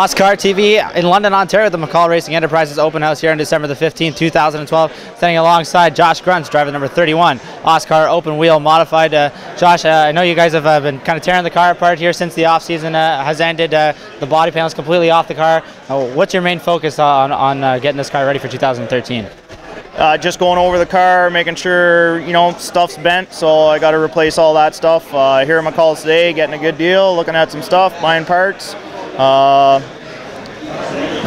OSCAAR TV in London, Ontario, the McColl Racing Enterprises open house here on December the 15th, 2012. Standing alongside Josh Gruntz, driver number 31, OSCAAR open wheel modified. Josh, I know you guys have been kind of tearing the car apart here since the off-season has ended. The body panel's completely off the car. What's your main focus on getting this car ready for 2013? Just going over the car, making sure, stuff's bent, so I got to replace all that stuff. Here at McColl's today, getting a good deal, looking at some stuff, buying parts.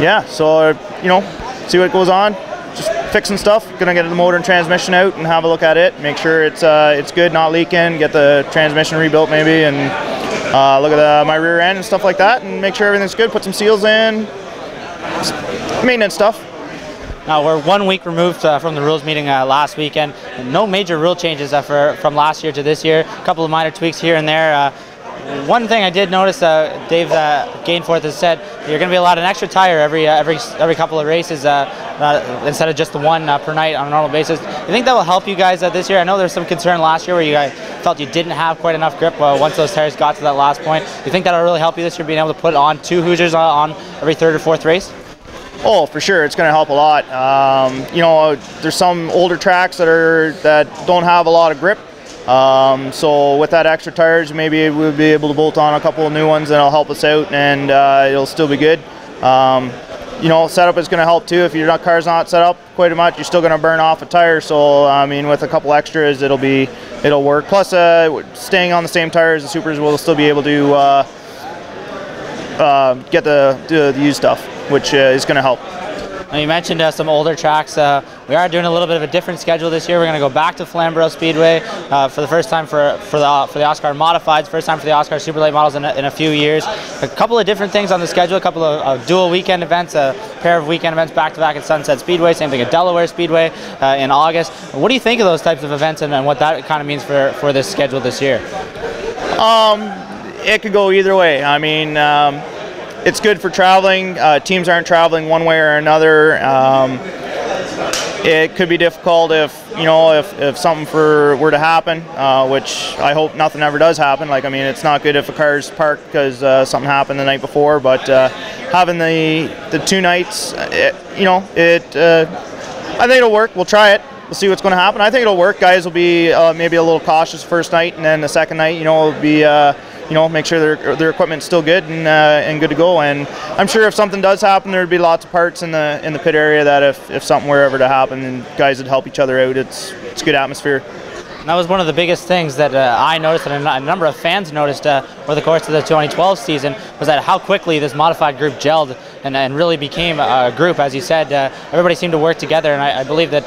Yeah, so, see what goes on. Just fixing stuff. Gonna get the motor and transmission out and have a look at it. Make sure it's good, not leaking. Get the transmission rebuilt maybe, and look at my rear end and stuff like that, and make sure everything's good. Put some seals in. Just maintenance stuff. Now we're 1 week removed from the rules meeting last weekend. No major rule changes from last year to this year. A couple of minor tweaks here and there. One thing I did notice, Dave Gainforth has said, you're going to be allowed an extra tire every couple of races instead of just the one per night on a normal basis. You think that will help you guys this year? I know there's some concern last year where you guys felt you didn't have quite enough grip once those tires got to that last point. You think that'll really help you this year, being able to put on two Hoosiers on every third or fourth race? Oh, for sure, it's going to help a lot. There's some older tracks that don't have a lot of grip. So with that extra tires, maybe we'll be able to bolt on a couple of new ones that'll help us out, and it'll still be good. Setup is going to help too. If your car's not set up quite much, you're still going to burn off a tire. So I mean, with a couple extras, it'll work. Plus, staying on the same tires, the supers will still be able to get the used stuff, which is going to help. Now you mentioned some older tracks. We are doing a little bit of a different schedule this year. We're going to go back to Flamborough Speedway for the first time for the OSCAAR Modifieds, first time for the OSCAAR Super Late models in a few years. A couple of different things on the schedule, a couple of dual weekend events, a pair of weekend events back-to-back at Sunset Speedway, same thing at Delaware Speedway in August. What do you think of those types of events and what that kind of means for this schedule this year? It could go either way. I mean, it's good for traveling. Teams aren't traveling one way or another. It could be difficult if something were to happen, which I hope nothing ever does happen. It's not good if a car's parked because something happened the night before. But having the 2 nights, I think it'll work. We'll try it. We'll see what's going to happen. I think it'll work. Guys will be maybe a little cautious first night, and then the second night, will be. Make sure their equipment's still good and good to go. And I'm sure if something does happen, there'd be lots of parts in the pit area that if something were ever to happen, and guys would help each other out. It's a good atmosphere. And that was one of the biggest things that I noticed, and a number of fans noticed over the course of the 2012 season, was that how quickly this modified group gelled and really became a group. As you said, everybody seemed to work together, and I believe that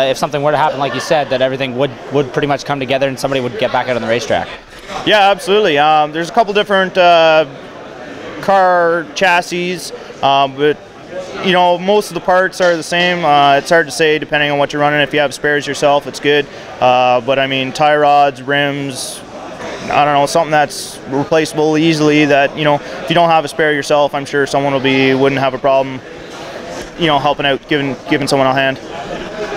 if something were to happen, like you said, that everything would pretty much come together and somebody would get back out on the racetrack. Yeah, absolutely. There's a couple different car chassis, but most of the parts are the same. It's hard to say depending on what you're running. If you have spares yourself, it's good. But I mean, tie rods, rims, I don't know, something that's replaceable easily. That if you don't have a spare yourself, I'm sure someone wouldn't have a problem, helping out, giving someone a hand.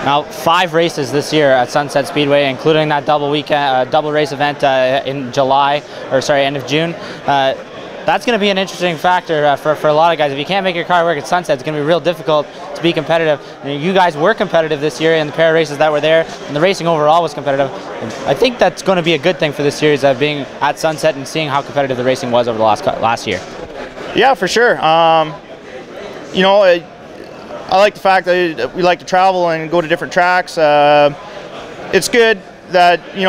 Now, 5 races this year at Sunset Speedway, including that double race event in end of June. That's going to be an interesting factor for a lot of guys. If you can't make your car work at Sunset, it's going to be real difficult to be competitive. You guys were competitive this year in the pair of races that were there, and the racing overall was competitive. And I think that's going to be a good thing for this series, being at Sunset and seeing how competitive the racing was over the last year. Yeah, for sure. I like the fact that we like to travel and go to different tracks. It's good that, we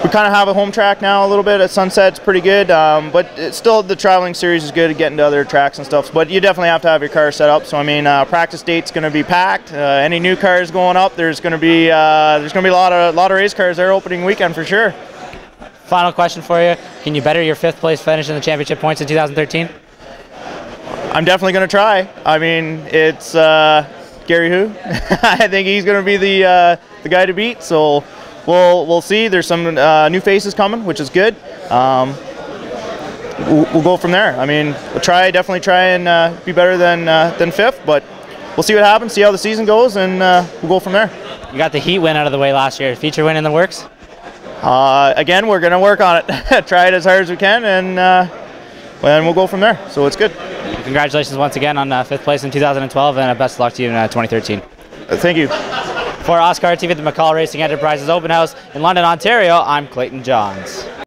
kind of have a home track now a little bit at Sunset. It's pretty good, but still the traveling series is good at getting to other tracks and stuff. But you definitely have to have your car set up. So I mean, practice date's going to be packed. Any new cars going up, there's going to be a lot of race cars there opening weekend for sure. Final question for you: can you better your 5th place finish in the championship points in 2013? I'm definitely going to try. I mean, it's Gary Hu. I think he's going to be the guy to beat. So we'll see. There's some new faces coming, which is good. We'll go from there. I mean, definitely try and be better than 5th, but we'll see what happens. See how the season goes, and we'll go from there. You got the heat win out of the way last year. Feature win in the works? Again, we're going to work on it. Try it as hard as we can, and we'll go from there. So it's good. Congratulations once again on 5th place in 2012, and best of luck to you in 2013. Thank you. For OSCAAR TV at the McColl Racing Enterprises Open House in London, Ontario, I'm Clayton Johns.